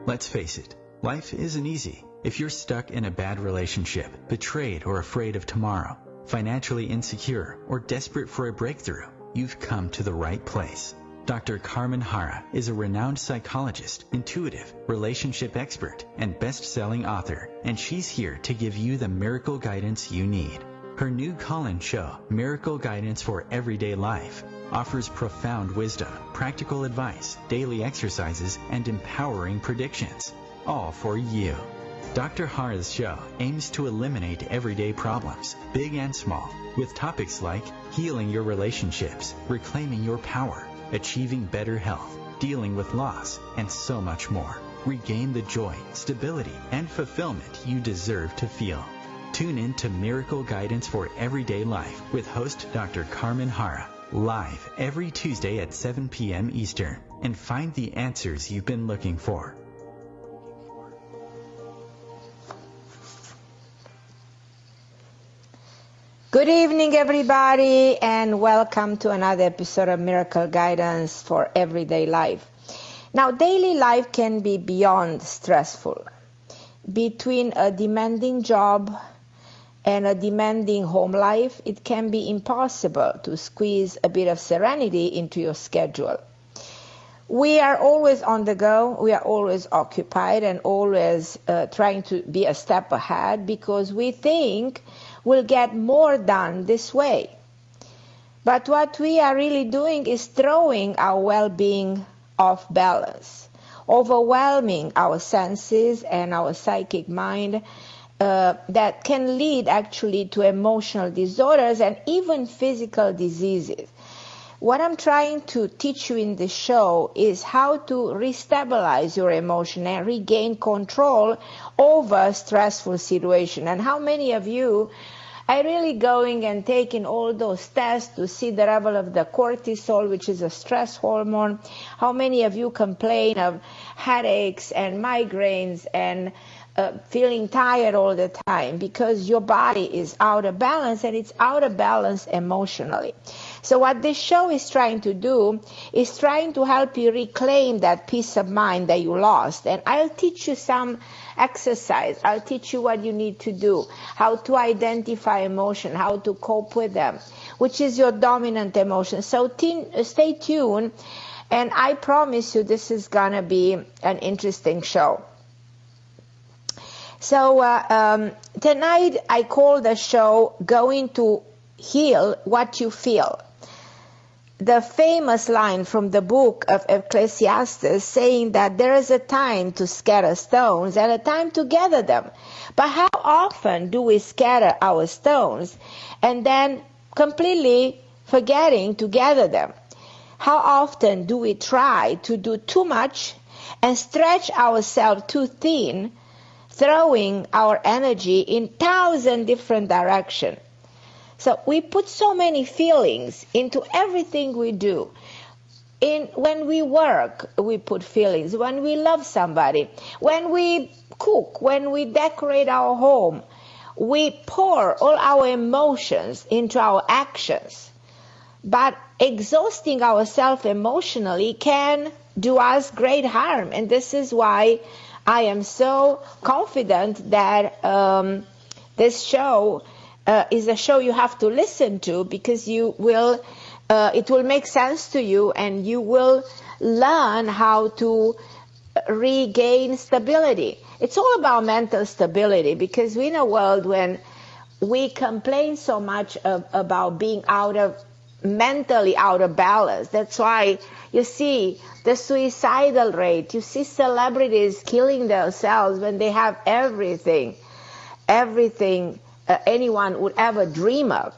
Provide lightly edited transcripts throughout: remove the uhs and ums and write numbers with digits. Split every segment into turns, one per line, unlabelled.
Let's face it, life isn't easy. If you're stuck in a bad relationship, betrayed or afraid of tomorrow, financially insecure, or desperate for a breakthrough, you've come to the right place. Dr. Carmen Harra is a renowned psychologist, intuitive, relationship expert, and best-selling author, and she's here to give you the miracle guidance you need. Her new call-in show, Miracle Guidance for Everyday Life, offers profound wisdom, practical advice, daily exercises, and empowering predictions, all for you. Dr. Harra's show aims to eliminate everyday problems, big and small, with topics like healing your relationships, reclaiming your power, achieving better health, dealing with loss, and so much more. Regain the joy, stability, and fulfillment you deserve to feel. Tune in to Miracle Guidance for Everyday Life with host Dr. Carmen Harra, live every Tuesday at 7 p.m. Eastern, and find the answers you've been looking for.
Good evening, everybody, and welcome to another episode of Miracle Guidance for Everyday Life. Now, daily life can be beyond stressful. Between a demanding job and a demanding home life, it can be impossible to squeeze a bit of serenity into your schedule. We are always on the go, we are always occupied and always trying to be a step ahead because we think we'll get more done this way. But what we are really doing is throwing our well-being off balance, overwhelming our senses and our psychic mind that can lead actually to emotional disorders and even physical diseases. What I'm trying to teach you in this show is how to restabilize your emotion and regain control over a stressful situation. And how many of you are really going and taking all those tests to see the level of the cortisol, which is a stress hormone? How many of you complain of headaches and migraines and feeling tired all the time because your body is out of balance, and it's out of balance emotionally? So what this show is trying to do is trying to help you reclaim that peace of mind that you lost. And I'll teach you some exercise. I'll teach you what you need to do, how to identify emotion, how to cope with them, which is your dominant emotion. So stay tuned, and I promise you this is going to be an interesting show. So tonight I call the show Going to Heal What You Feel. The famous line from the book of Ecclesiastes saying that there is a time to scatter stones and a time to gather them. But how often do we scatter our stones and then completely forgetting to gather them? How often do we try to do too much and stretch ourselves too thin, throwing our energy in 1,000 different directions? So we put so many feelings into everything we do. When we work, we put feelings. When we love somebody, when we cook, when we decorate our home, we pour all our emotions into our actions. But exhausting ourselves emotionally can do us great harm. And this is why I am so confident that this show is a show you have to listen to, because you will, it will make sense to you, and you will learn how to regain stability. It's all about mental stability, because we're in a world when we complain so much about being mentally out of balance. That's why you see the suicidal rate. You see celebrities killing themselves when they have everything anyone would ever dream of.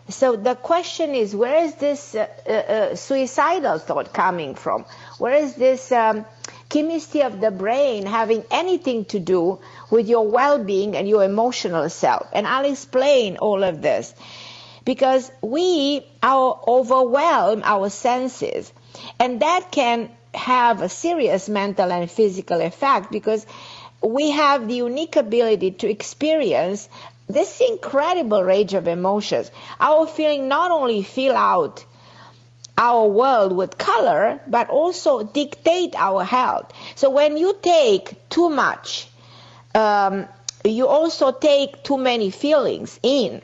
So the question is, where is this suicidal thought coming from? Where is this chemistry of the brain having anything to do with your well-being and your emotional self? And I'll explain all of this. Because we overwhelm our senses, and that can have a serious mental and physical effect, because we have the unique ability to experience this incredible range of emotions. Our feeling not only fill out our world with color, but also dictate our health. So when you take too much, you also take too many feelings in.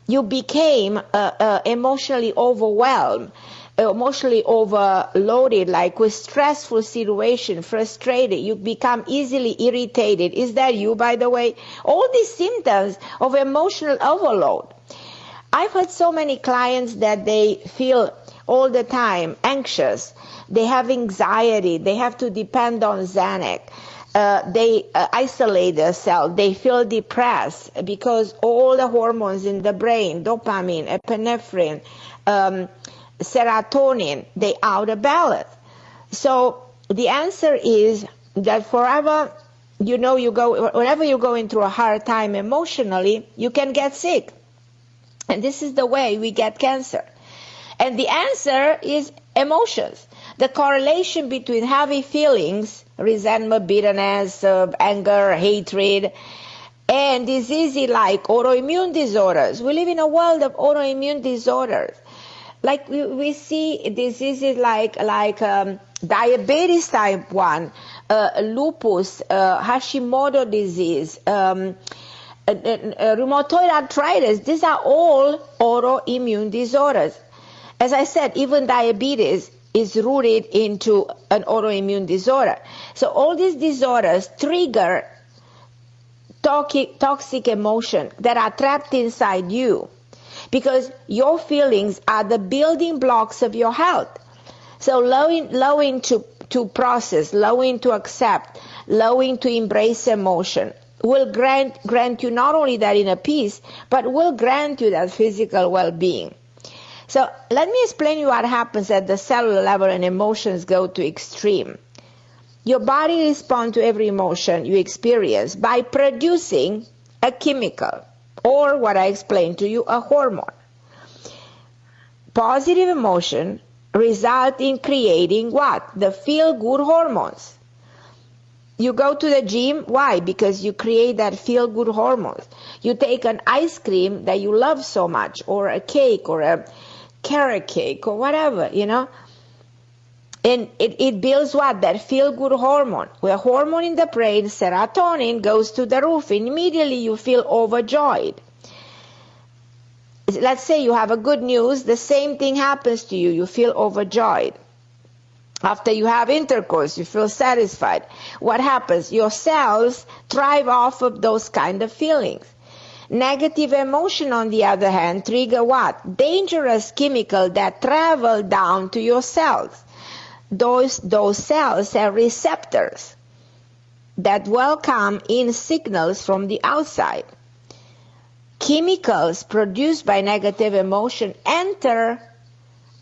You became emotionally overwhelmed, emotionally overloaded, like with stressful situation, frustrated. You become easily irritated. Is that you, by the way? All these symptoms of emotional overload. I've had so many clients that they feel all the time anxious. They have anxiety. They have to depend on Xanax. They isolate themselves. They feel depressed because all the hormones in the brain, dopamine, epinephrine, serotonin, they out of balance. So the answer is that whenever you're going through a hard time emotionally, you can get sick. And this is the way we get cancer. And the answer is emotions. The correlation between heavy feelings, resentment, bitterness, anger, hatred, and diseases like autoimmune disorders. We live in a world of autoimmune disorders. Like we see diseases like diabetes type 1, lupus, Hashimoto disease, rheumatoid arthritis. These are all autoimmune disorders. As I said, even diabetes is rooted into an autoimmune disorder. So all these disorders trigger toxic emotions that are trapped inside you, because your feelings are the building blocks of your health. So allowing to process, allowing to accept, allowing to embrace emotion will grant you not only that inner peace, but will grant you that physical well-being. So let me explain you what happens at the cellular level when emotions go to extreme. Your body responds to every emotion you experience by producing a chemical, or what I explained to you, a hormone. Positive emotion result in creating what? The feel-good hormones. You go to the gym, why? Because you create that feel-good hormones. You take an ice cream that you love so much, or a cake, or a carrot cake, or whatever, and it builds what? That feel-good hormone. Where hormone in the brain, serotonin, goes to the roof, and immediately you feel overjoyed. Let's say you have a good news, the same thing happens to you. You feel overjoyed. After you have intercourse, you feel satisfied. What happens? Your cells thrive off of those kind of feelings. Negative emotion, on the other hand, trigger what? Dangerous chemical that travel down to your cells. Those cells have receptors that welcome in signals from the outside. Chemicals produced by negative emotion enter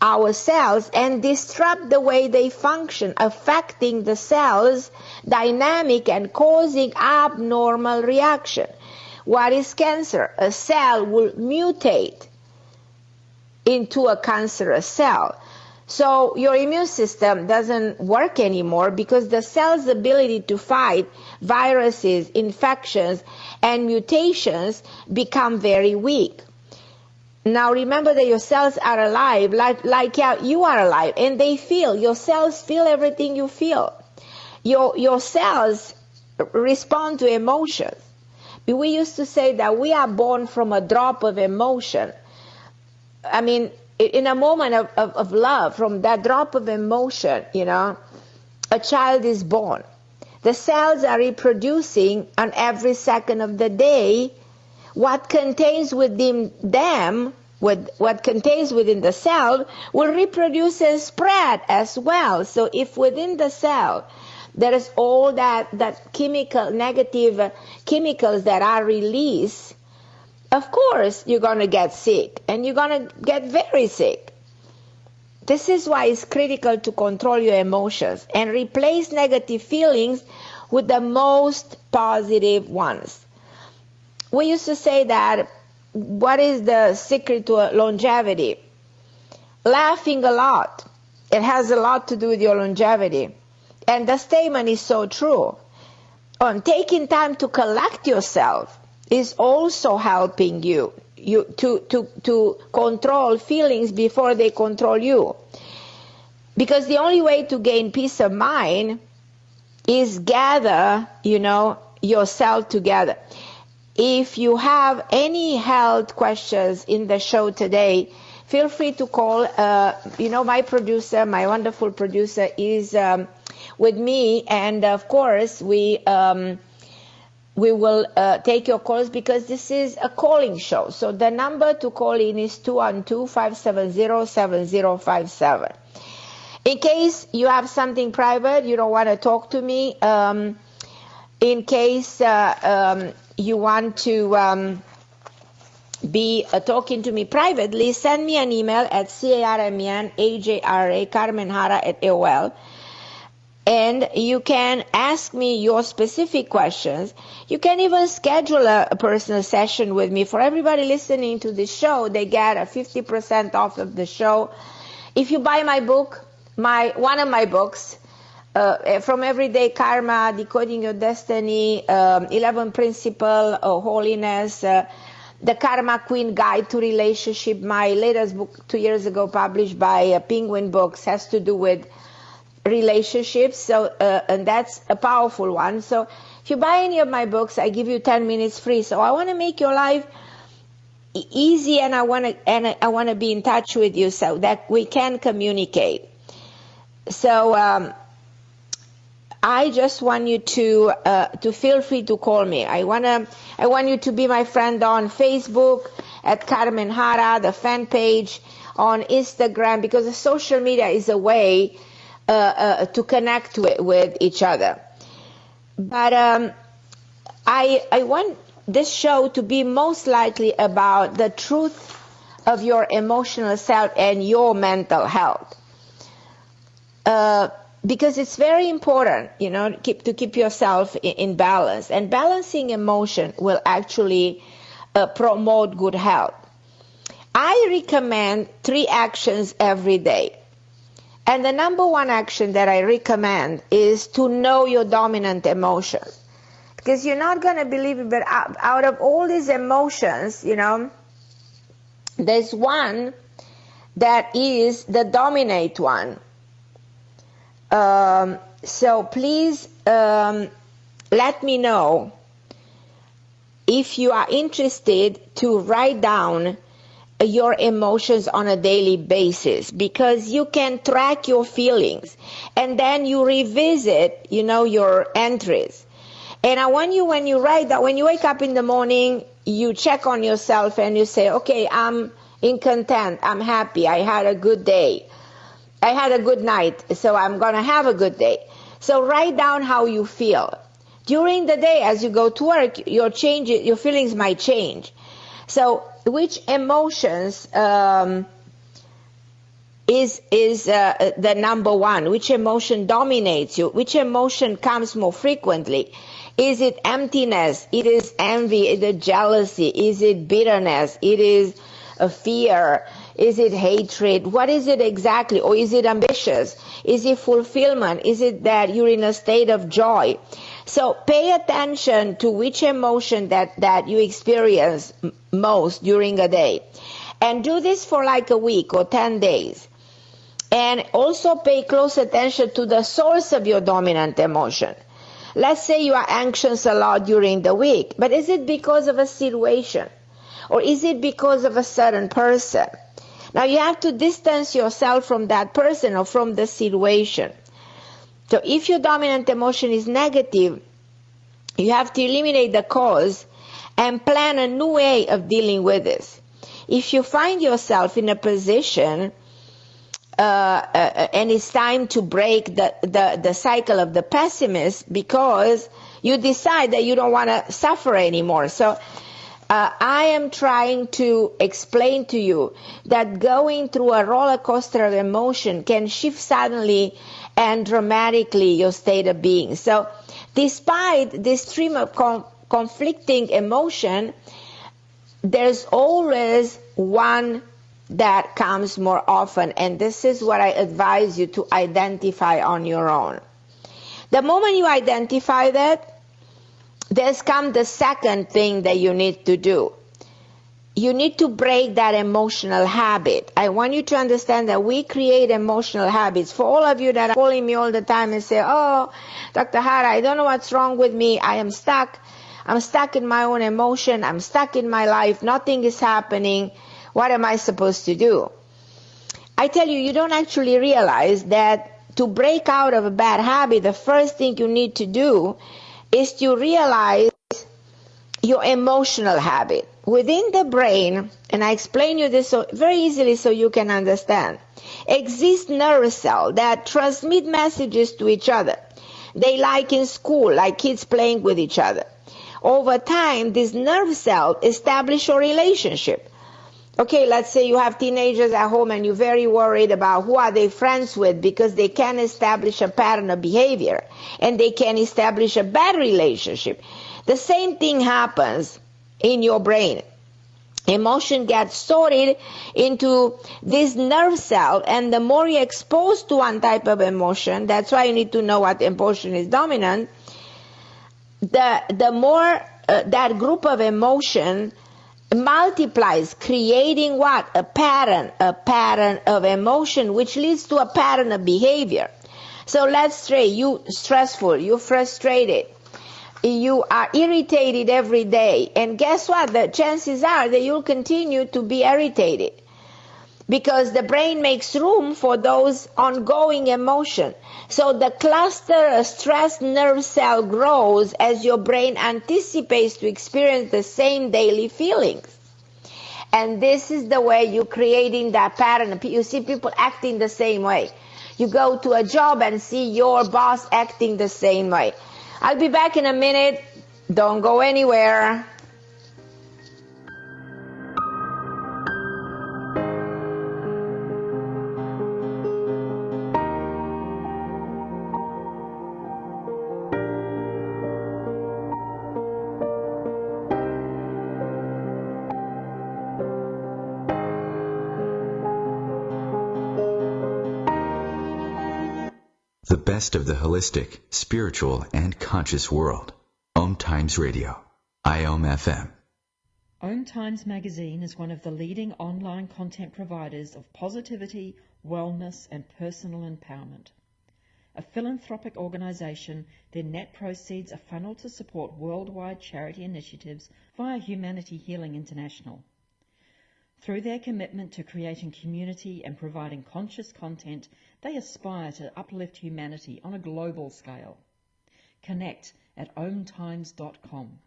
our cells and disrupt the way they function, affecting the cells' dynamic and causing abnormal reaction. What is cancer? A cell will mutate into a cancerous cell. So your immune system doesn't work anymore because the cell's ability to fight viruses, infections, and mutations become very weak. Now remember that your cells are alive, like you are alive, and they feel. Your cells feel everything you feel. Your cells respond to emotions. We used to say that we are born from a drop of emotion. I mean, in a moment of love, from that drop of emotion, a child is born. The cells are reproducing on every second of the day. What contains within them, what contains within the cell, will reproduce and spread as well. So if within the cell there is all that negative chemicals that are released, of course you're going to get sick, and you're going to get very sick. This is why it's critical to control your emotions and replace negative feelings with the most positive ones. We used to say that, what is the secret to longevity? Laughing a lot. It has a lot to do with your longevity. And the statement is so true. Taking time to collect yourself is also helping you to control feelings before they control you. Because the only way to gain peace of mind is gather, yourself together. If you have any health questions in the show today, feel free to call. My producer, my wonderful producer, is with me, and of course we will take your calls because this is a calling show. So the number to call in is 212-570-7057. In case you have something private, you don't want to talk to me, in case you want to be talking to me privately, send me an email at carmenharra@AOL. And you can ask me your specific questions. You can even schedule a personal session with me. For everybody listening to this show, they get a 50% off of the show. If you buy my book, one of my books, From Everyday Karma, Decoding Your Destiny, 11 Principles of Holiness, The Karma Queen Guide to Relationship, my latest book 2 years ago published by Penguin Books, has to do with relationships. So and that's a powerful one. So if you buy any of my books, I give you 10 minutes free. So I want to make your life easy, and I want to be in touch with you so that we can communicate. So I just want you to feel free to call me. I want you to be my friend on Facebook at Carmen Harra, the fan page on Instagram, because the social media is a way to connect with each other. But I want this show to be most likely about the truth of your emotional self and your mental health. Because it's very important, to keep yourself in balance. And balancing emotion will actually promote good health. I recommend 3 actions every day. And the number one action that I recommend is to know your dominant emotion. Because you're not going to believe it, but out of all these emotions, there's one that is the dominant one. So please let me know if you are interested to write down your emotions on a daily basis, because you can track your feelings and then you revisit, your entries. And I want you, when you write that, when you wake up in the morning, you check on yourself and you say, okay, I'm in content, I'm happy, I had a good day, I had a good night, so I'm going to have a good day. So write down how you feel. During the day, as you go to work, your feelings might change. So which emotions is the number one? Which emotion dominates you? Which emotion comes more frequently? Is it emptiness? It is envy? Is it jealousy? Is it bitterness? It is a fear? Is it hatred? What is it exactly? Or is it ambitious? Is it fulfillment? Is it that you're in a state of joy? So pay attention to which emotion that you experience most during a day. And do this for like a week or 10 days. And also pay close attention to the source of your dominant emotion. Let's say you are anxious a lot during the week, but is it because of a situation? Or is it because of a certain person? Now you have to distance yourself from that person or from the situation. So if your dominant emotion is negative, you have to eliminate the cause and plan a new way of dealing with this. If you find yourself in a position and it's time to break the cycle of the pessimist because you decide that you don't want to suffer anymore. So I am trying to explain to you that going through a roller coaster of emotion can shift suddenly and dramatically your state of being. So despite this stream of conflicting emotion, there's always one that comes more often, and this is what I advise you to identify on your own. The moment you identify that, there's come the second thing that you need to do. you need to break that emotional habit. I want you to understand that we create emotional habits. For all of you that are calling me all the time and say, oh, Dr. Harra, I don't know what's wrong with me. I am stuck. I'm stuck in my own emotion. I'm stuck in my life. Nothing is happening. What am I supposed to do? I tell you, you don't actually realize that to break out of a bad habit, the first thing you need to do is to realize your emotional habit. Within the brain, and I explain you this so very easily so you can understand, exist nerve cells that transmit messages to each other. They like in school, like kids playing with each other. Over time, these nerve cells establish a relationship. Okay, let's say you have teenagers at home and you're very worried about who are they friends with because they can establish a pattern of behavior and they can establish a bad relationship. The same thing happens in your brain. Emotion gets stored into this nerve cell, and the more you're exposed to one type of emotion, that's why you need to know what emotion is dominant, the more that group of emotion multiplies, creating what? A pattern of emotion, which leads to a pattern of behavior. So let's say you stressful, you're frustrated, you are irritated every day, and guess what? The chances are that you'll continue to be irritated because the brain makes room for those ongoing emotions. So the cluster of stress nerve cell grows as your brain anticipates to experience the same daily feelings. And this is the way you're creating that pattern. You see people acting the same way. You go to a job and see your boss acting the same way. I'll be back in a minute. Don't go anywhere.
The best of the holistic, spiritual, and conscious world. OMTimes Radio. IOM-FM.
OMTimes magazine is one of the leading online content providers of positivity, wellness, and personal empowerment. A philanthropic organisation, their net proceeds are funneled to support worldwide charity initiatives via Humanity Healing International. Through their commitment to creating community and providing conscious content, they aspire to uplift humanity on a global scale. Connect at omtimes.com.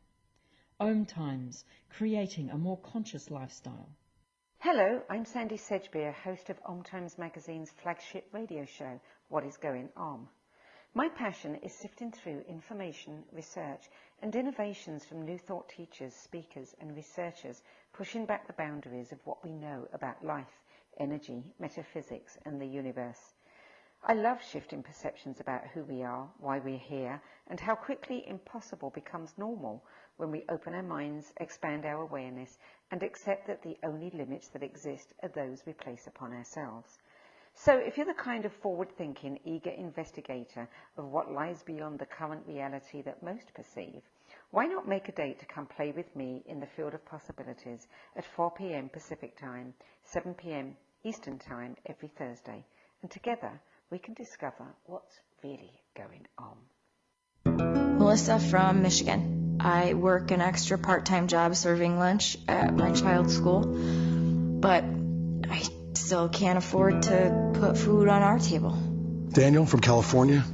OMTimes, creating a more conscious lifestyle.
Hello, I'm Sandy Sedgbeer, host of OMTimes magazine's flagship radio show, What is Going On. My passion is sifting through information, research, and innovations from new thought teachers, speakers, and researchers, pushing back the boundaries of what we know about life, energy, metaphysics, and the universe. I love shifting perceptions about who we are, why we're here, and how quickly impossible becomes normal when we open our minds, expand our awareness, and accept that the only limits that exist are those we place upon ourselves. So if you're the kind of forward-thinking, eager investigator of what lies beyond the current reality that most perceive, why not make a date to come play with me in the field of possibilities at 4 p.m. Pacific Time, 7 p.m. Eastern Time every Thursday, and together we can discover what's really going on.
Melissa from Michigan. I work an extra part-time job serving lunch at my child's school, but I still can't afford to put food on our table.
Daniel from California.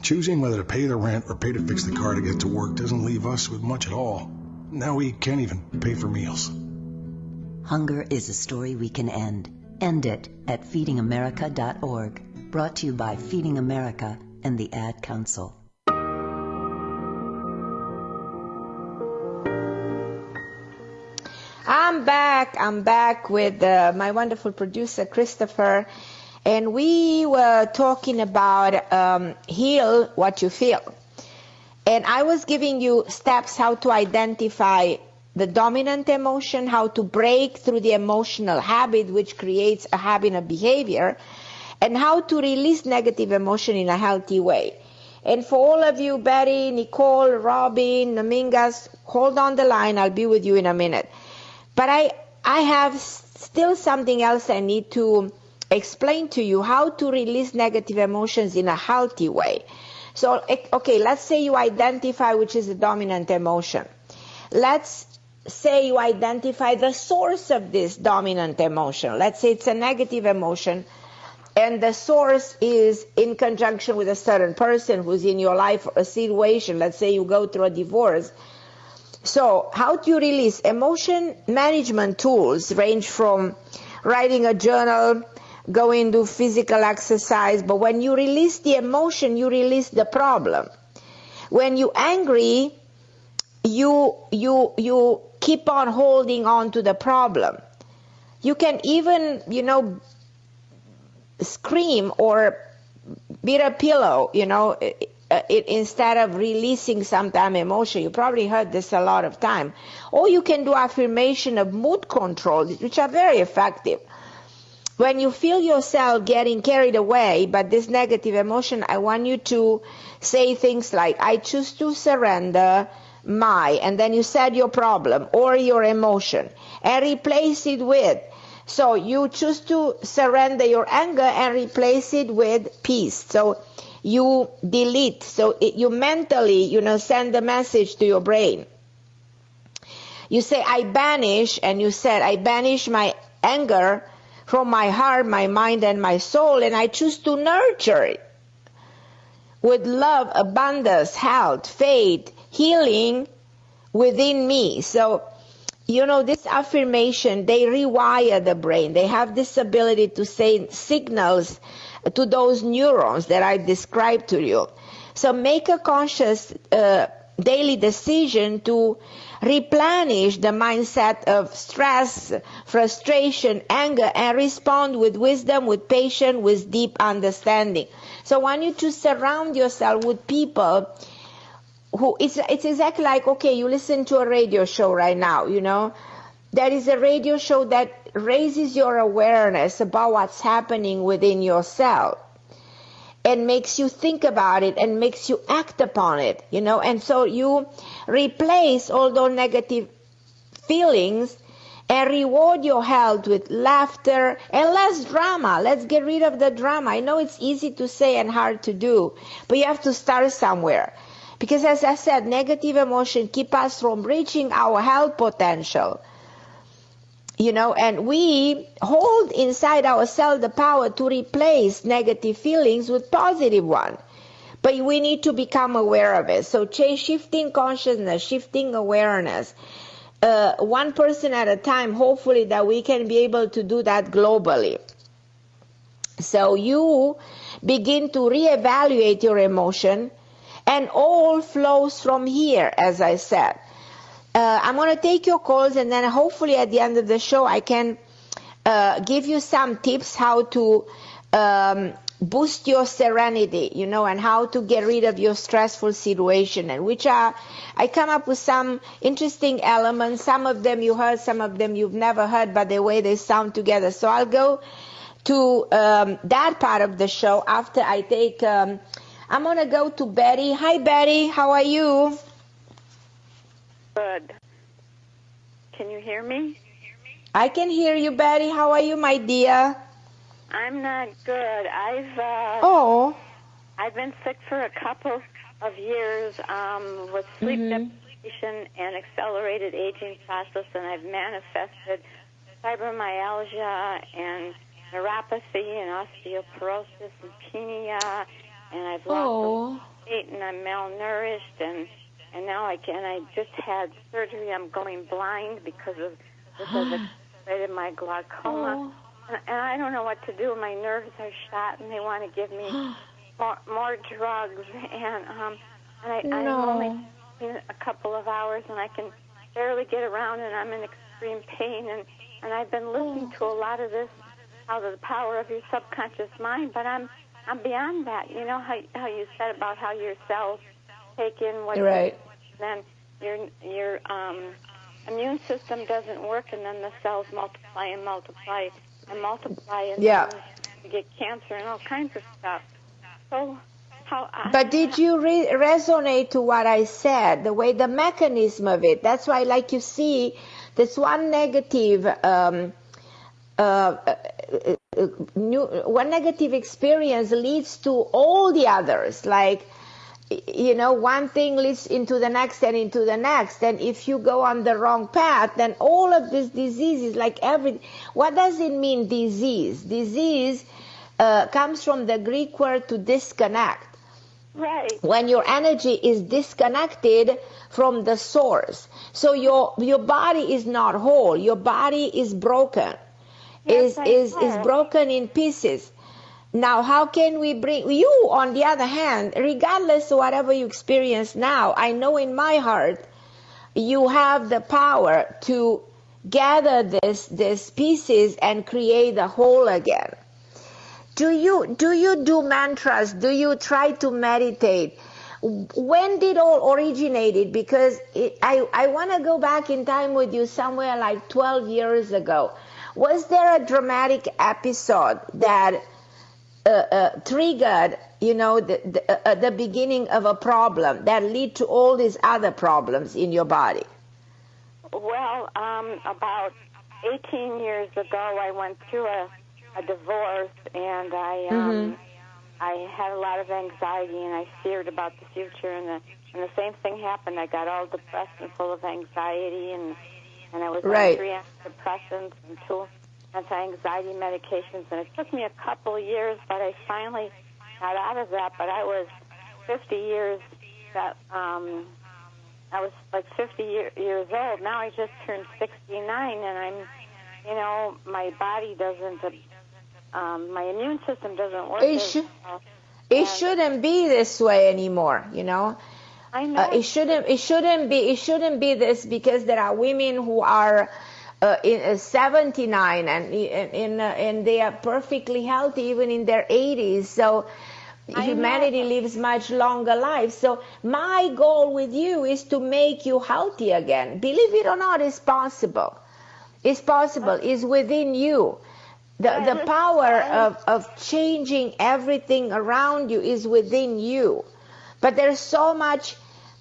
Choosing whether to pay the rent or pay to fix the car to get to work doesn't leave us with much at all. Now we can't even pay for meals.
Hunger is a story we can end. End it at feedingamerica.org. Brought to you by Feeding America and the Ad Council.
I'm back with my wonderful producer, Christopher, and we were talking about heal what you feel. And I was giving you steps how to identify the dominant emotion, how to break through the emotional habit, which creates a habit of behavior, and how to release negative emotion in a healthy way. And for all of you, Betty, Nicole, Robin, Namingas, hold on the line. I'll be with you in a minute. But I have still something else I need to explain to you, how to release negative emotions in a healthy way. So, okay, let's say you identify which is the dominant emotion. Let's say you identify the source of this dominant emotion. Let's say it's a negative emotion, and the source is in conjunction with a certain person who's in your life or a situation. Let's say you go through a divorce. So how do you release? Emotion management tools range from writing a journal, going to physical exercise, but when you release the emotion, you release the problem. When you're angry, you keep on holding on to the problem. You can even, scream or beat a pillow, instead of releasing sometime emotion. You probably heard this a lot of time. Or you can do affirmation of mood control, which are very effective. When you feel yourself getting carried away by this negative emotion, I want you to say things like, I choose to surrender and then you said your problem or your emotion, and replace it with. So you choose to surrender your anger and replace it with peace. So you delete. So you mentally, send a message to your brain. You say, I banish, and you said, I banish my anger from my heart, my mind, and my soul, and I choose to nurture it with love, abundance, health, faith, healing within me. So, this affirmation, they rewire the brain. They have this ability to send signals to those neurons that I described to you. So make a conscious daily decision to replenish the mindset of stress, frustration, anger, and respond with wisdom, with patience, with deep understanding. So I want you to surround yourself with people who, it's exactly like, okay, you listen to a radio show right now, There is a radio show that raises your awareness about what's happening within yourself and makes you think about it and makes you act upon it, and so you replace all those negative feelings and reward your health with laughter and less drama. Let's get rid of the drama. I know it's easy to say and hard to do, but you have to start somewhere. Because as I said, negative emotion keep us from reaching our health potential. And we hold inside ourselves the power to replace negative feelings with positive ones. But we need to become aware of it. So shifting consciousness, shifting awareness, one person at a time, hopefully that we can be able to do that globally. So you begin to reevaluate your emotion, and all flows from here, as I said. I'm going to take your calls, and then hopefully at the end of the show I can give you some tips how to boost your serenity, and how to get rid of your stressful situation, and I come up with some interesting elements. Some of them you heard, some of them you've never heard, but the way they sound together. So I'll go to that part of the show after I take, I'm going to go to Betty. Hi, Betty. How are you?
Good. Can you hear me?
I can hear you, Betty. How are you, my dear?
I'm not good. I've been sick for a couple of years with sleep deprivation and accelerated aging process, and I've manifested fibromyalgia and neuropathy and osteoporosis and leukemia, and I've lost weight and I'm malnourished, and now I just had surgery. I'm going blind because of this has accelerated my glaucoma. And I don't know what to do. My nerves are shot, and they want to give me more drugs. And I'm only in a couple of hours, and I can barely get around, and I'm in extreme pain. And I've been listening to a lot of this, how the power of your subconscious mind. But I'm beyond that. You know how you said about how your cells take in what then your immune system doesn't work, and then the cells multiply and multiply and multiply, and then you get cancer and all kinds of stuff. So but
did you resonate to what I said, the mechanism of it? That's why, like you see, this one negative one negative experience leads to all the others. Like, you know, one thing leads into the next and into the next. And if you go on the wrong path, then all of these diseases, like what does it mean, disease? Disease comes from the Greek word to disconnect.
Right.
When your energy is disconnected from the source. So your body is not whole. Your body is broken. Yes, is broken in pieces. Now, how can we bring you, on the other hand, regardless of whatever you experience now, I know in my heart you have the power to gather these pieces and create the whole again. Do you do mantras? Do you try to meditate? When did all originated? Because I want to go back in time with you somewhere like 12 years ago. Was there a dramatic episode that triggered, you know, the beginning of a problem that lead to all these other problems in your body?
Well, about 18 years ago, I went through a divorce, and I had a lot of anxiety, and I feared about the future, and the same thing happened. I got all depressed and full of anxiety, and I was on 3 antidepressants and 2 anti-anxiety medications, and it took me a couple of years, but I finally got out of that. But I was 50 years I was like 50 years old. Now I just turned 69, and I'm, you know, my body doesn't, my immune system doesn't work.
It shouldn't be this way anymore, you know.
I know.
It shouldn't be this, because there are women who are 79 and they are perfectly healthy even in their 80s. So humanity lives much longer lives. So my goal with you is to make you healthy again. Believe it or not, it's possible. It's possible. It's within you. The power of changing everything around you is within you. But there's so much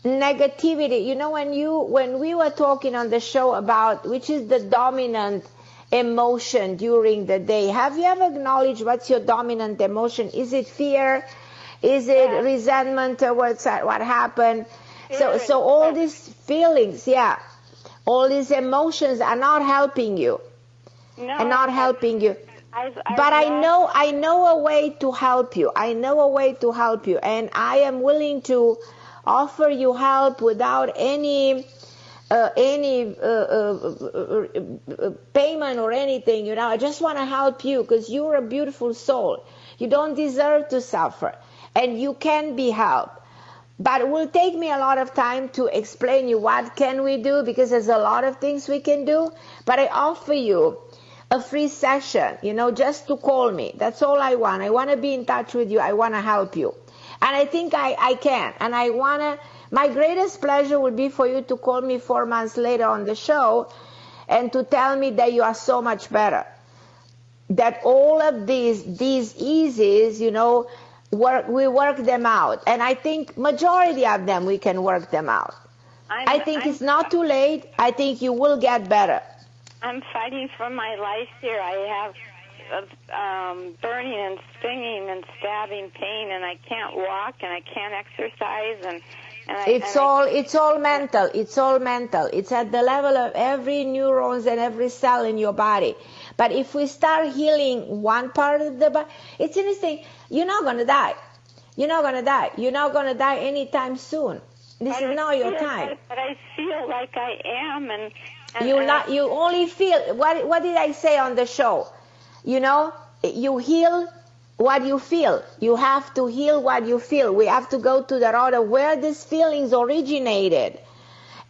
negativity. You know, when we were talking on the show about which is the dominant emotion during the day, have you ever acknowledged what's your dominant emotion? Is it fear? Is it resentment towards what happened? So all these feelings, all these emotions are not helping you.
No,
not helping you. But I know a way to help you. I know a way to help you, and I am willing to offer you help without any payment or anything. You know, I just want to help you because you're a beautiful soul. You don't deserve to suffer, and you can be helped. But it will take me a lot of time to explain you what can we do, because there's a lot of things we can do. But I offer you a free session, you know, just to call me. That's all I want. I want to be in touch with you. I want to help you. And I think I can. And I want to, my greatest pleasure would be for you to call me 4 months later on the show and to tell me that you are so much better. That all of these diseases, you know, we work them out. And I think majority of them, we can work them out. I think it's not too late. I think you will get better.
I'm fighting for my life here. I have burning and stinging and stabbing pain, and I can't walk and I can't exercise, and it's all mental. It's all mental. It's at the level of every neurons and every cell in your body. But if we start healing one part of the body, it's interesting. You're not going to die. You're not going to die. You're not going to die anytime soon. This is not your time. But I feel like I am, and
you only feel. What did I say on the show? You know, you heal what you feel. You have to heal what you feel. We have to go to the root of where these feelings originated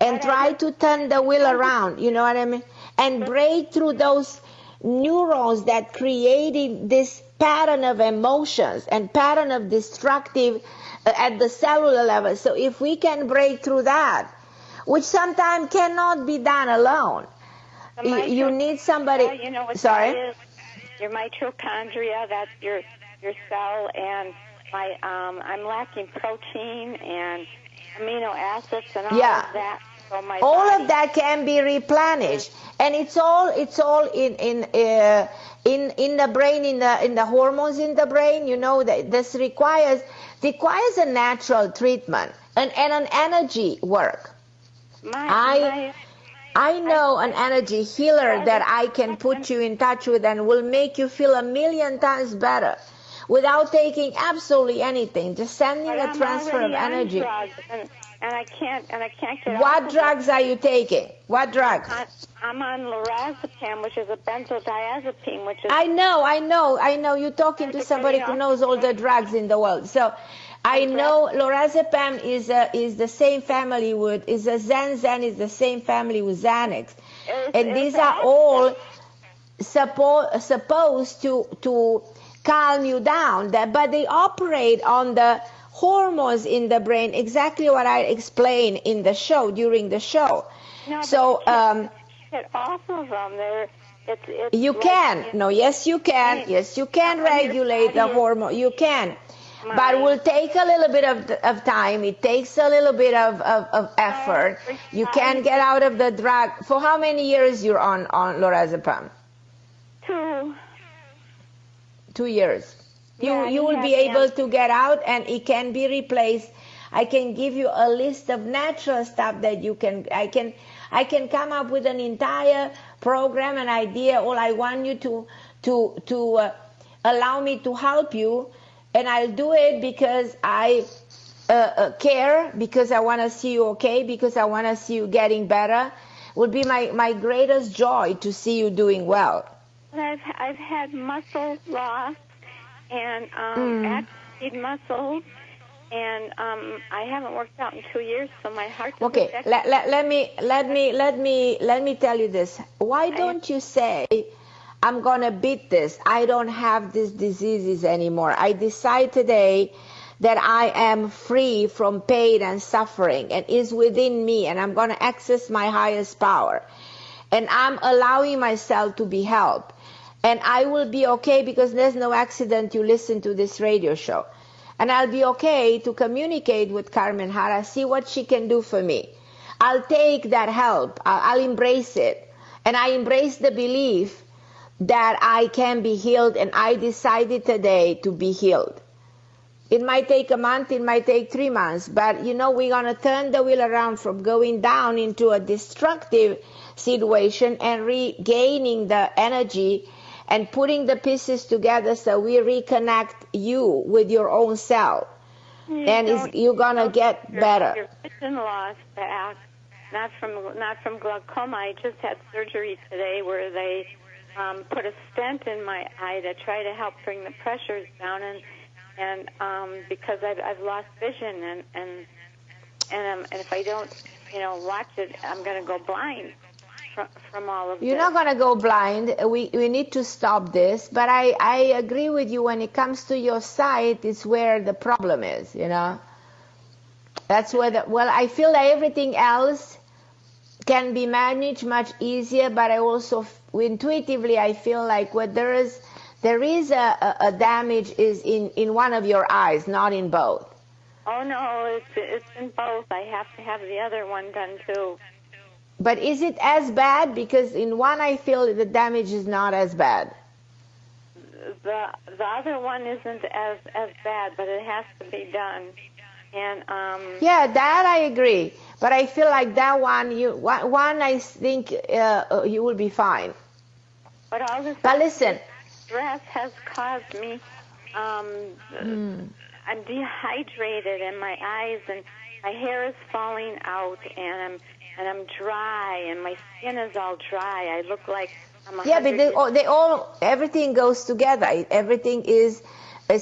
and try to turn the wheel around. You know what I mean? And break through those neurons that created this pattern of emotions and pattern of destructive at the cellular level. So if we can break through that, which sometimes cannot be done alone, you need somebody.
You know what
Sorry?
that is? Your mitochondria, that's your cell, and I'm lacking protein and amino acids and all of that. So my
all
body,
of that can be replenished, and it's all in the brain, in the hormones in the brain. You know that this requires a natural treatment and an energy work. I know an energy healer that I can put you in touch with and will make you feel 1,000,000 times better without taking absolutely anything, just sending a transfer of energy.
And I can't get
What drugs are you taking? What drugs?
I'm on lorazepam, which is a benzodiazepine, which is...
I know. You're talking to somebody who knows all the drugs in the world. So I know lorazepam is the same family is the same family with Xanax. And these are all supposed to calm you down, but they operate on the hormones in the brain, exactly what I explained in the show, during the show.
No,
so
get off of them.
You can. No, yes, you can. Yes, you can regulate the hormone. You can. But it will take a little bit of time. It takes a little bit of effort. You can get out of the drug. For how many years you're on lorazepam? 2 years. You will be able to get out, and it can be replaced. I can give you a list of natural stuff that you can. I can come up with an entire program, an idea. All I want you to allow me to help you, and I'll do it because I care, because I want to see you okay, because I want to see you getting better. It will be my greatest joy to see you doing well.
I've had muscle loss and atrophied muscles, and I haven't worked out in 2 years, so my heart.
Okay, let me tell you this. Why don't you say, I'm gonna beat this. I don't have these diseases anymore. I decide today that I am free from pain and suffering, and is within me, and I'm gonna access my highest power, and I'm allowing myself to be helped. And I will be okay because there's no accident you listen to this radio show. And I'll be okay to communicate with Carmen Harra, see what she can do for me. I'll take that help. I'll embrace it. And I embrace the belief that I can be healed, and I decided today to be healed. It might take a month, it might take 3 months, but we're going to turn the wheel around from going down into a destructive situation and regaining the energy and putting the pieces together so we reconnect you with your own self. You're going to get better.
Your vision loss back, not from glaucoma. I just had surgery today where they put a stent in my eye to try to help bring the pressures down, and because I've lost vision, and if I don't watch it, I'm going to go blind from all of this.
You're not going to go blind. We need to stop this. But I agree with you, when it comes to your sight, it's where the problem is, That's where I feel that everything else can be managed much easier, but I also intuitively I feel like there is a damage is in one of your eyes, not in both.
Oh no, it's in both. I have to have the other one done too.
But is it as bad? Because in one I feel the damage is not as bad.
The other one isn't as bad, but it has to be done. And
yeah, that I agree. But I feel like that one, I think you will be fine.
But all this
listen,
stress has caused me. I'm dehydrated, and my eyes and my hair is falling out, and I'm dry, and my skin is all dry. I look like I'm but everything goes together. Everything is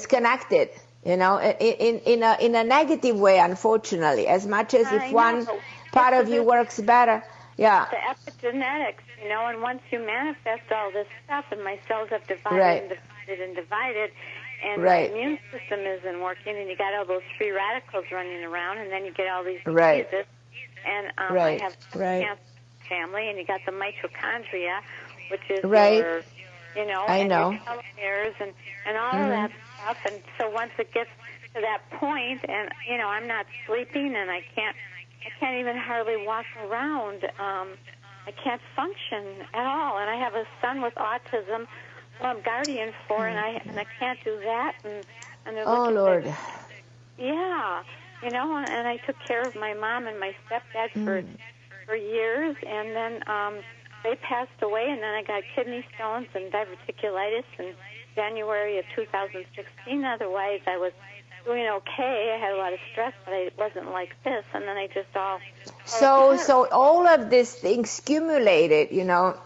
connected. In a negative way, unfortunately. As much as if one part of you works better, yeah. The epigenetics, and once you manifest all this stuff, and my cells have divided and divided, and my immune system isn't working, and you got all those free radicals running around, and then you get all these diseases. And I have cancer family, and you got the mitochondria, which is your,
I know.
Your telomeres and all of that stuff. And so once it gets to that point, and I'm not sleeping, and I can't can't even hardly walk around. I can't function at all, and I have a son with autism who I'm guardian for, and I can't do that. And they're looking
Lord.
Yeah, you know, and I took care of my mom and my stepdad for years, and then they passed away, and then I got kidney stones and diverticulitis in January of 2016. Otherwise, I was doing okay. I had a lot of stress, but it wasn't like this, and then I just all...
So all of these things accumulated, you know.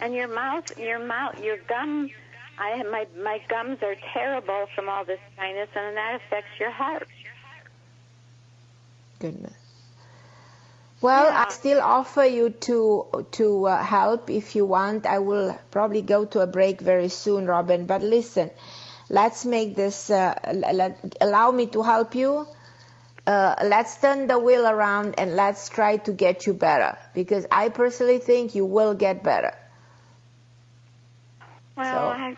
And your gum, my gums are terrible from all this sinus, and that affects your heart.
Goodness. Well, I still offer you to help if you want. I will probably go to a break very soon, Robin. But listen, let's make this, allow me to help you. Let's turn the wheel around and let's try to get you better. Because I personally think you will get better.
Well,
so,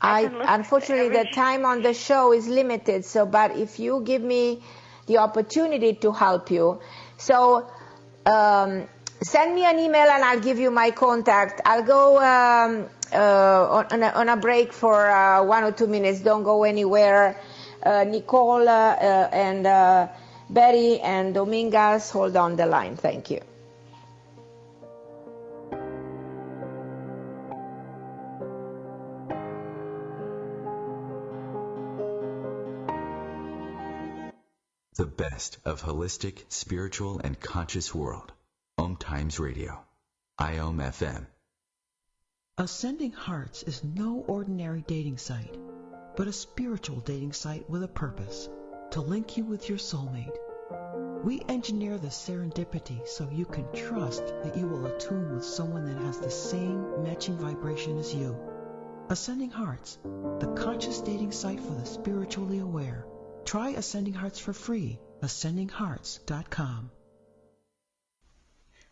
unfortunately, the time on the show is limited. So, but if you give me the opportunity to help you, so send me an email and I'll give you my contact. I'll go on a break for 1 or 2 minutes. Don't go anywhere. Nicole and Betty and Dominguez, hold on the line. Thank you.
The best of holistic, spiritual, and conscious world. OMTimes Radio. IOM FM.
Ascending Hearts is no ordinary dating site, but a spiritual dating site with a purpose, to link you with your soulmate. We engineer the serendipity so you can trust that you will attune with someone that has the same matching vibration as you. Ascending Hearts, the conscious dating site for the spiritually aware. Try Ascending Hearts for free. AscendingHearts.com.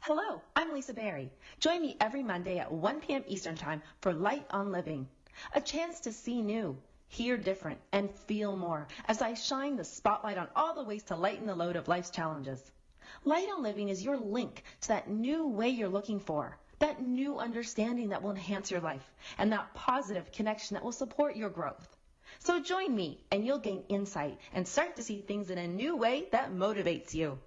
Hello, I'm Lisa Berry. Join me every Monday at 1 p.m. Eastern Time for Light on Living. A chance to see new, hear different, and feel more as I shine the spotlight on all the ways to lighten the load of life's challenges. Light on Living is your link to that new way you're looking for, that new understanding that will enhance your life, and that positive connection that will support your growth. So join me, and you'll gain insight and start to see things in a new way that motivates you.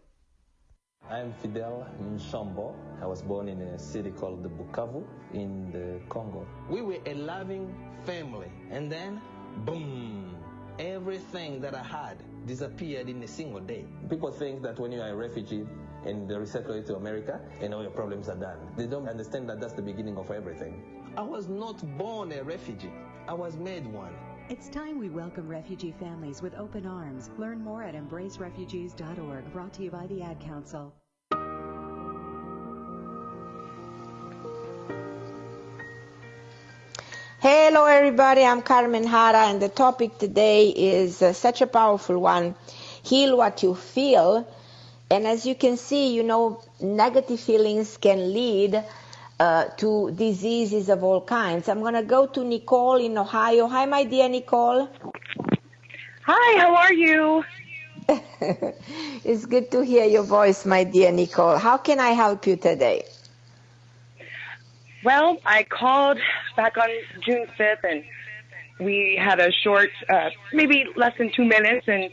I'm Fidel Nshambo. I was born in a city called Bukavu in the Congo. We were a loving family, and then, boom, everything that I had disappeared in a single day. People think that when you are a refugee and they resettle you to America, and all your problems are done. They don't understand that that's the beginning of everything. I was not born a refugee. I was made one.
It's time we welcome refugee families with open arms. Learn more at embracerefugees.org, brought to you by the Ad Council.
Hello everybody, I'm Carmen Harra, and the topic today is such a powerful one, heal what you feel. And as you can see, you know, negative feelings can lead to diseases of all kinds. I'm going to go to Nicole in Ohio. Hi, my dear Nicole.
Hi, how are you?
It's good to hear your voice, my dear Nicole. How can I help you today?
Well, I called back on June 5th, and we had a short, maybe less than 2 minutes, and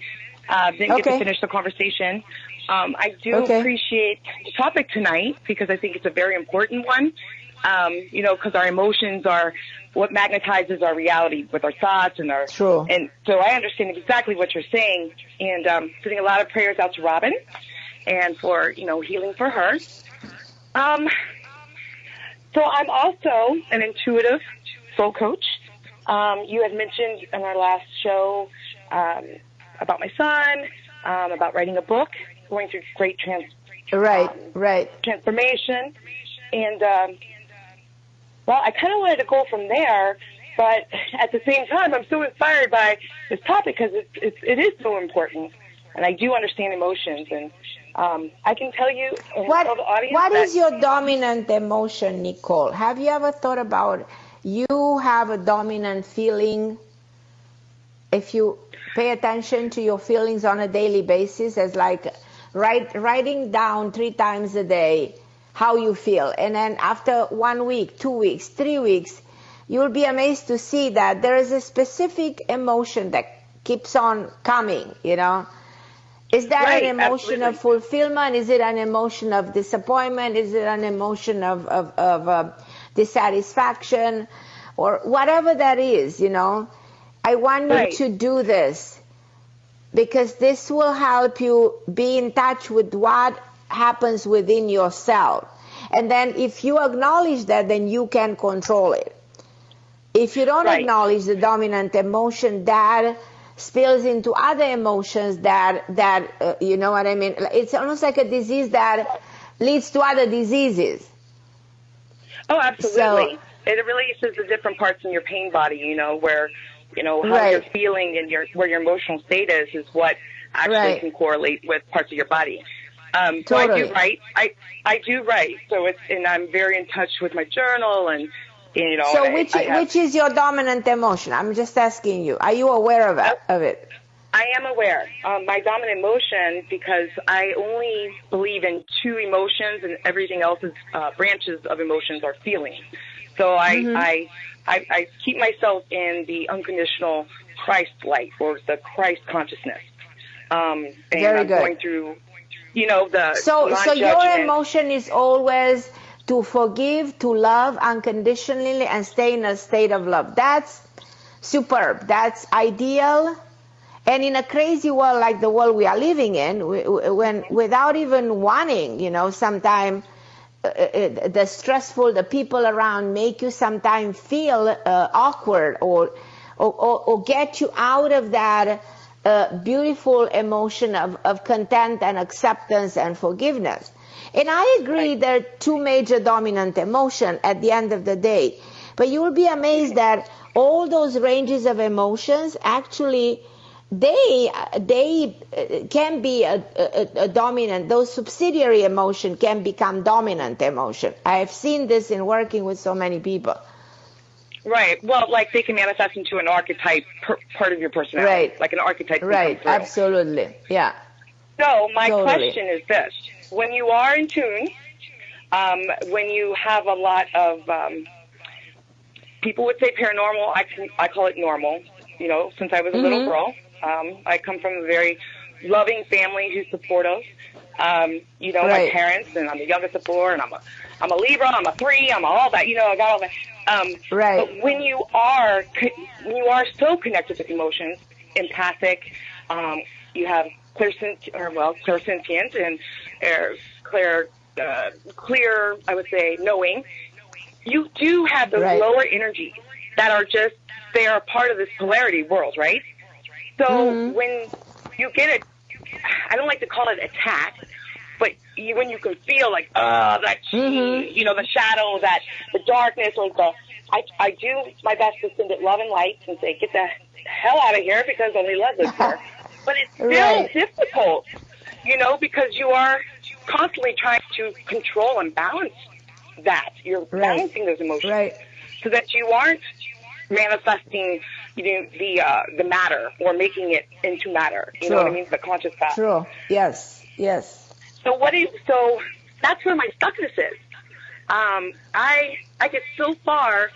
didn't get to finish the conversation. I do appreciate the topic tonight because I think it's a very important one, you know, because our emotions are what magnetizes our reality with our thoughts and our...
True.
And so I understand exactly what you're saying, and sending a lot of prayers out to Robin and for, you know, healing for her. So I'm also an intuitive soul coach. You had mentioned in our last show about my son, about writing a book, going through great transformation. And, well, I kind of wanted to go from there, but at the same time, I'm so inspired by this topic because it is so important. And I do understand emotions. And I can tell you, and tell the audience
what is your dominant emotion, Nicole? Have you ever thought about you have a dominant feeling? If you pay attention to your feelings on a daily basis, as like writing down 3 times a day how you feel. And then after 1 week, 2 weeks, 3 weeks, you'll be amazed to see that there is a specific emotion that keeps on coming, you know. Is that an emotion of fulfillment? Is it an emotion of disappointment? Is it an emotion of dissatisfaction? Or whatever that is, you know. I want you to do this because this will help you be in touch with what happens within yourself. And then if you acknowledge that, then you can control it. If you don't acknowledge the dominant emotion, that spills into other emotions that you know what I mean? It's almost like a disease that leads to other diseases.
Oh, absolutely. It releases the different parts in your pain body, you know, where, you know, how you're feeling and where your emotional state is what actually can correlate with parts of your body. So I do write. I do write. So and I'm very in touch with my journal and, you know.
So which is your dominant emotion? I'm just asking you. Are you aware of it?
I am aware. My dominant emotion, because I only believe in 2 emotions and everything else is branches of emotions are feelings. So I keep myself in the unconditional Christ light or the Christ consciousness. And
Very good.
Going through, you know, the
so your emotion is always to forgive, to love unconditionally, and stay in a state of love. That's superb. That's ideal. And in a crazy world like the world we are living in, when without even wanting, you know, sometimes the people around make you sometimes feel awkward or get you out of that beautiful emotion of content and acceptance and forgiveness. And I agree there are 2 major dominant emotions at the end of the day. But you will be amazed that all those ranges of emotions actually they can be a dominant, those subsidiary emotion can become dominant emotion. I have seen this in working with so many people.
Right. Well, like they can manifest into an archetype part of your personality. Like an archetype.
Right. Absolutely. Yeah.
So my question is this. When you are in tune, when you have a lot of, people would say paranormal, I call it normal, you know, since I was a little girl. I come from a very loving family who's supportive. You know, my parents, and I'm the youngest of 4, and I'm a Libra, I'm a 3, I'm all that, you know, I got all that. But when you are so connected with emotions, empathic, you have clairsentient and clear, I would say, knowing, you do have those lower energies that are just, they are part of this polarity world, right? So when you get it, I don't like to call it attack, but when you can feel like, that, you know, the shadow, that the darkness, or I do my best to send it love and light and say, get the hell out of here because only love is here. But it's still difficult, you know, because you are constantly trying to control and balance that. You're balancing those emotions so that you aren't manifesting, you know, the matter or making it into matter. You know what I mean? The conscious path.
True. Yes.
So that's where my stuckness is. I get so far,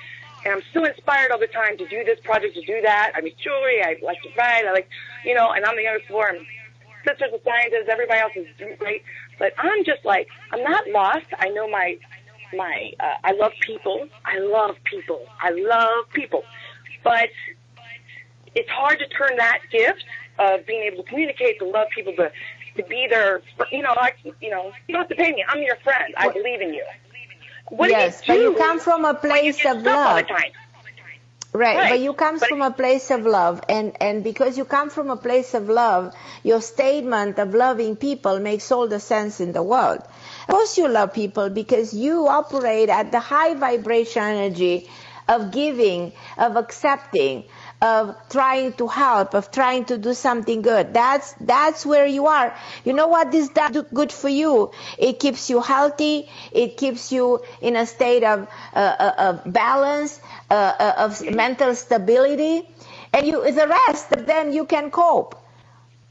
and I'm so inspired all the time to do this project, to do that. I make jewelry. I like to write. I like, you know, and I'm the youngest 4. And sisters are scientists. Everybody else is great. But I'm just like, I'm not lost. I know I love people. I love people. But it's hard to turn that gift of being able to communicate, to love people, to be there. You know, you don't have to pay me. I'm your friend. I believe in you. What do you do?
But you come from a place of love.
All the time?
Right, but you come from a place of love, and because you come from a place of love, your statement of loving people makes all the sense in the world. Of course you love people because you operate at the high vibration energy of giving, of accepting, of trying to help, of trying to do something good. That's where you are. You know what this does good for you? It keeps you healthy. It keeps you in a state of balance, of mental stability, and the rest of them you can cope.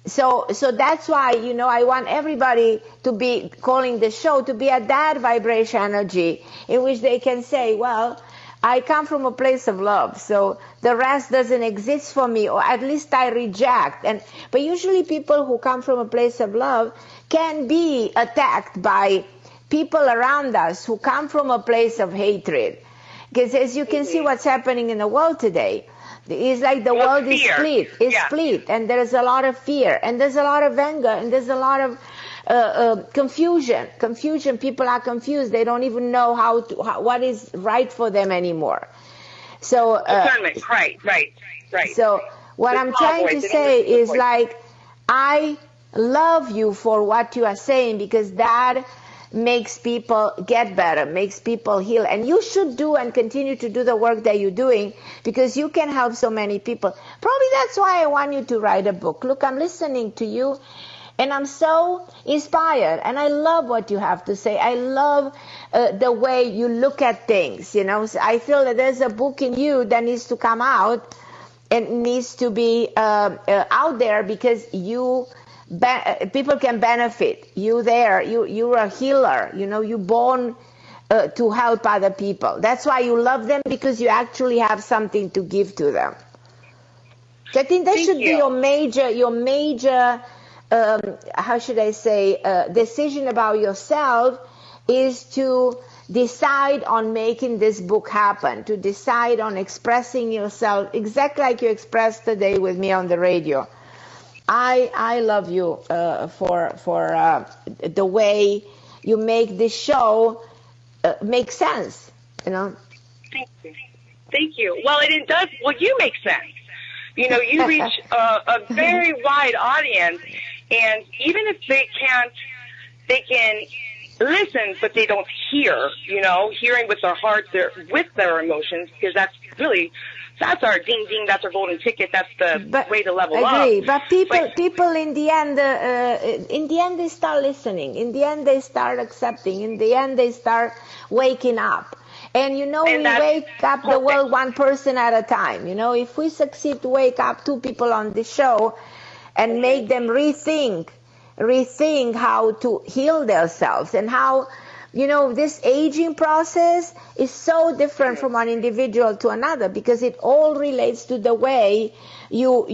So that's why, I want everybody to be calling the show to be at that vibration energy in which they can say, well, I come from a place of love, so the rest doesn't exist for me, or at least I reject. But usually people who come from a place of love can be attacked by people around us who come from a place of hatred. Because as you can see what's happening in the world today, it's like the world is split. It's split, and there's a lot of fear, and there's a lot of anger, and there's a lot of confusion. People are confused. They don't even know what is right for them anymore. So
discernment. Right.
So what I'm trying to say is like, I love you for what you are saying, because that makes people get better, makes people heal. And you should do and continue to do the work that you're doing, because you can help so many people. Probably that's why I want you to write a book. Look, I'm listening to you, and I'm so inspired, and I love what you have to say. I love the way you look at things, So I feel that there's a book in you that needs to come out and needs to be out there, because people can benefit. You're a healer, you're born to help other people. That's why you love them, because you actually have something to give to them. So I think that should be your major how should I say, decision about yourself, is to decide on making this book happen, to decide on expressing yourself exactly like you expressed today with me on the radio. I love you for the way you make this show make sense,
Thank you. Well, it does. Well, you make sense. You reach a very wide audience, and even if they can listen, but they don't hear. Hearing with their heart, with their emotions, because that's our ding ding. That's our golden ticket. That's the way to level up.
I agree. But people in the end, they start listening. In the end, they start accepting. In the end, they start waking up. And we wake up the world one person at a time. If we succeed to wake up two people on the show and make them rethink how to heal themselves, and how, this aging process is so different from one individual to another, because it all relates to the way you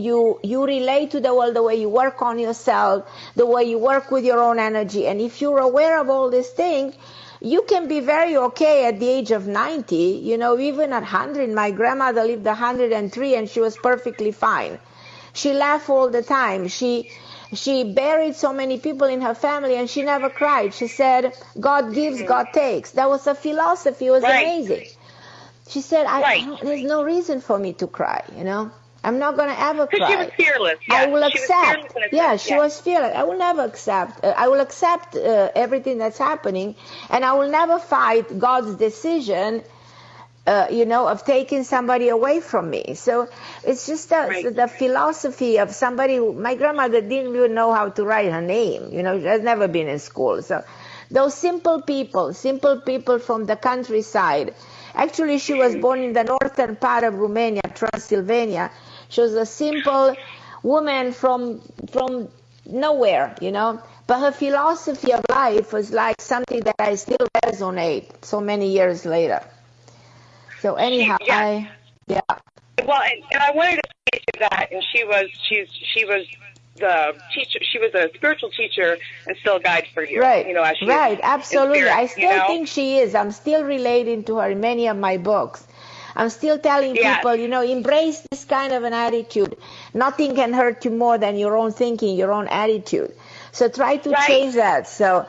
relate to the world, the way you work on yourself, the way you work with your own energy. And if you're aware of all these things, you can be very okay at the age of 90, even at 100. My grandmother lived 103 and she was perfectly fine. She laughed all the time. She buried so many people in her family and she never cried. She said, God gives, God takes. That was her philosophy. It was amazing. She said, there's no reason for me to cry, I'm not going to ever cry.
She was fearless. Yeah.
I will accept. She was fearless. I will never accept. I will accept everything that's happening, and I will never fight God's decision, of taking somebody away from me. So it's just the philosophy of somebody who, my grandmother didn't even know how to write her name. She has never been in school. So those simple people from the countryside. Actually, she was born in the northern part of Romania, Transylvania. She was a simple woman from nowhere, But her philosophy of life was like something that I still resonate so many years later. So anyhow, Well,
and I wanted to say to that, and she was the teacher. She was a spiritual teacher and still a guide for you.
Right.
As she
Absolutely. I still think she is. I'm still relating to her in many of my books. I'm still telling people, embrace this kind of an attitude. Nothing can hurt you more than your own thinking, your own attitude. So try to change that. So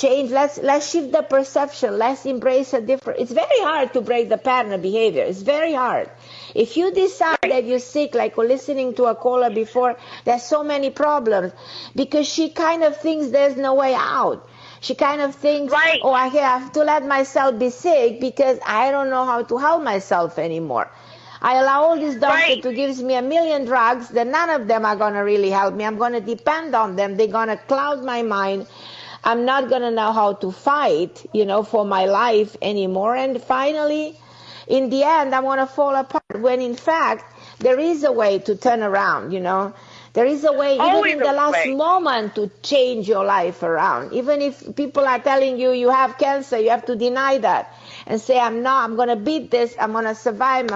let's shift the perception. Let's embrace a different. It's very hard to break the pattern of behavior. It's very hard. If you decide that you're sick, like we're listening to a caller before, there's so many problems, because she kind of thinks there's no way out. She kind of thinks, I have to let myself be sick because I don't know how to help myself anymore. I allow all this doctor to give me 1 million drugs, that none of them are going to really help me. I'm going to depend on them. They're going to cloud my mind. I'm not going to know how to fight, for my life anymore. And finally, in the end, I'm going to fall apart, when in fact, there is a way to turn around, There is a way, even
Always
in the last
way.
moment, to change your life around. Even if people are telling you you have cancer, you have to deny that and say, I'm going to beat this, I'm going to survive,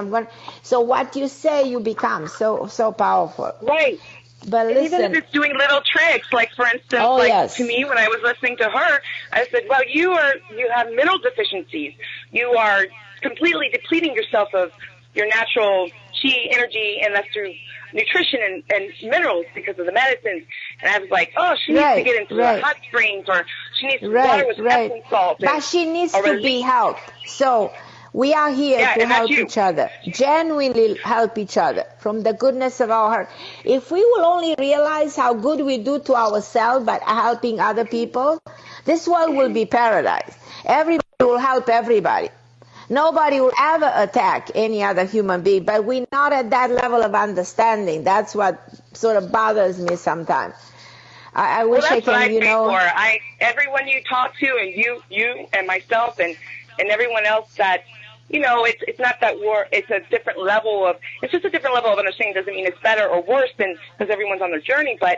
So what you say, you become so powerful.
Right.
But
and
listen,
even if it's doing little tricks, like for instance, to me, when I was listening to her, I said, well, you have mineral deficiencies. You are completely depleting yourself of your natural chi energy, and that's through nutrition and minerals because of the medicines. And I was like, oh, she needs to get into the hot springs, or she needs water with Epsom salt.
But she needs to be helped. So we are here to help each other, genuinely help each other from the goodness of our heart. If we will only realize how good we do to ourselves by helping other people, this world will be paradise. Everybody will help everybody. Nobody will ever attack any other human being, but we're not at that level of understanding. That's what sort of bothers me sometimes. I wish I can,
everyone you talk to, and you and myself and everyone else that, it's not that it's a different level of, it's just a different level of understanding. Doesn't mean it's better or worse than, because everyone's on their journey, but,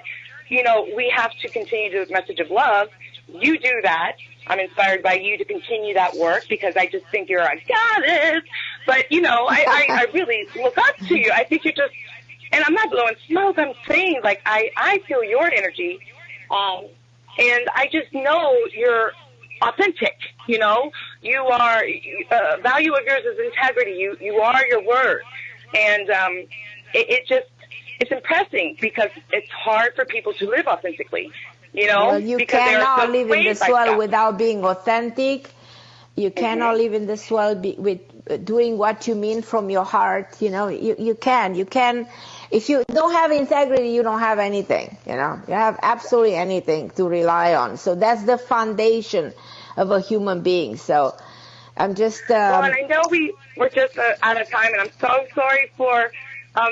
we have to continue the message of love. You do that. I'm inspired by you to continue that work because I just think you're a goddess. But, I really look up to you. I think you're just, and I'm not blowing smoke. I'm saying, I feel your energy. And I just know you're authentic, You are, value of yours is integrity. You are your word. And it's impressing because it's hard for people to live authentically.
Well, you cannot live in this world without being authentic. You cannot live in this world with doing what you mean from your heart. You can. If you don't have integrity, you don't have anything. You have absolutely anything to rely on. So that's the foundation of a human being. So I'm just.
Well, and I know we're just out of time, and I'm so sorry for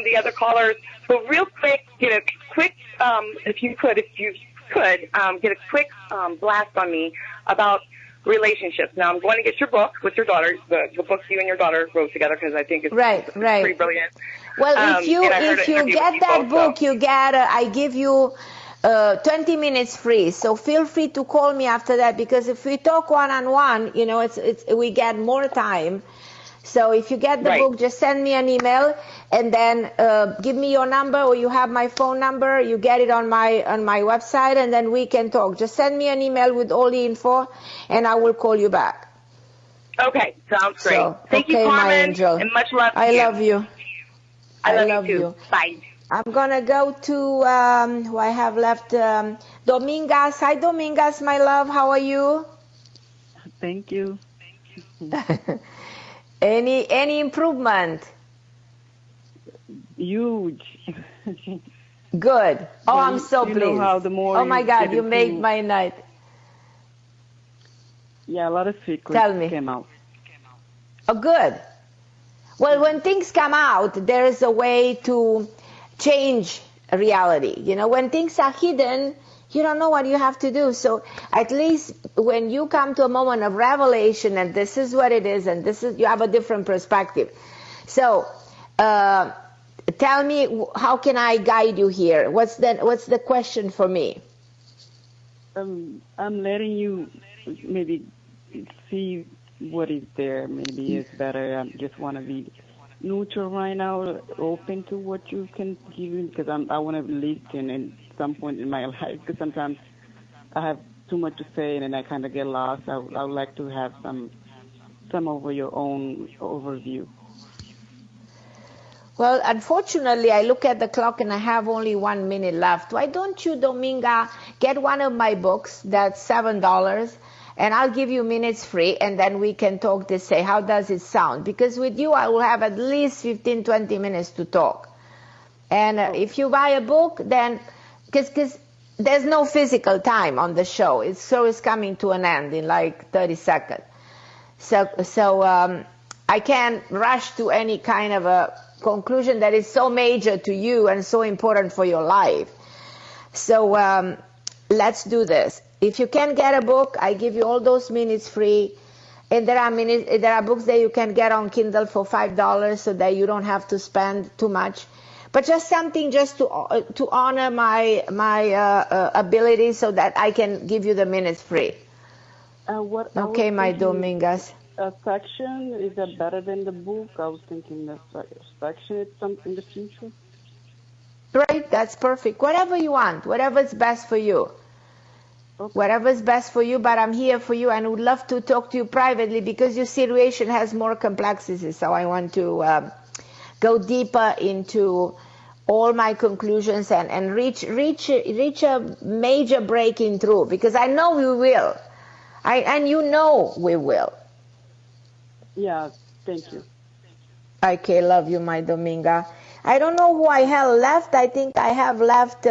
the other callers. But real quick, get a quick, if you could, get a quick blast on me about relationships. Now, I'm going to get your book with your daughter, the book you and your daughter wrote together, because I think it's pretty brilliant.
Well, if you get that book, you get, I give you 20 minutes free. So feel free to call me after that, because if we talk one-on-one, we get more time. So if you get the book, just send me an email, and then give me your number, or you have my phone number. You get it on my website, and then we can talk. Just send me an email with all the info, and I will call you back.
Okay, sounds great. Thank you, Carmen,
my angel.
and much love to you.
I love you.
I love you too. Bye.
I'm gonna go to who I have left. Domingas. Hi, Domingas, my love. How are you?
Thank you.
Any improvement?
Huge.
Good. Oh, I'm so pleased. Oh my God, you made my night.
Yeah, a lot of secrets came out.
Oh, good. Well, when things come out, there is a way to change reality. When things are hidden, you don't know what you have to do. So at least when you come to a moment of revelation, and this is what it is, and you have a different perspective. So tell me, how can I guide you here? What's the question for me?
I'm letting you maybe see what is there. Maybe it's better. I just want to be neutral right now, open to what you can give me, because I want to listen at some point in my life, because sometimes I have too much to say and then I kind of get lost. I would like to have some of your own overview.
Well, unfortunately, I look at the clock and I have only 1 minute left. Why don't you, Dominga, get one of my books? That's $7, and I'll give you minutes free, and then we can talk this, say, how does it sound? Because with you, I will have at least 15, 20 minutes to talk. And if you buy a book, then, because there's no physical time on the show. It's coming to an end in like 30 seconds. So I can't rush to any kind of a conclusion that is so major to you and so important for your life. So let's do this. If you can get a book, I give you all those minutes free. And there are books that you can get on Kindle for $5 so that you don't have to spend too much. but just something just to honor my ability so that I can give you the minutes free. Okay, my Domingas.
A section, is that better than the book? I was thinking the section is something in the future.
Right, that's perfect. Whatever you want, whatever's best for you. Okay. Whatever's best for you, but I'm here for you and would love to talk to you privately because your situation has more complexity. So I want to go deeper into all my conclusions and reach a major breaking through, because I know we will. And you know we will.
Yeah, thank you.
Okay, love you, my Dominga. I don't know who I have left. I think I have left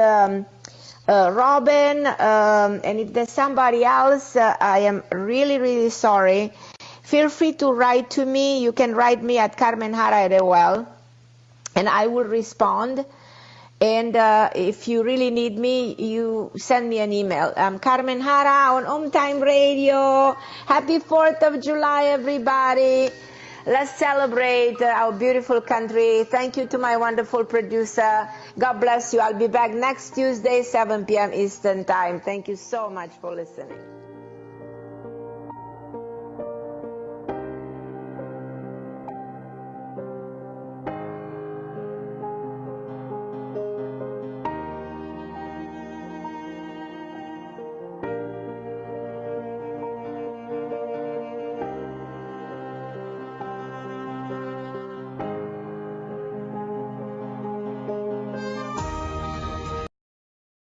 Robin, and if there's somebody else, I am really, really sorry. Feel free to write to me. You can write me at carmenharra@AOL, and I will respond. And if you really need me, you send me an email. I'm Carmen Harra on OMTime Radio. Happy 4th of July, everybody. Let's celebrate our beautiful country. Thank you to my wonderful producer. God bless you. I'll be back next Tuesday, 7 p.m. Eastern Time. Thank you so much for listening.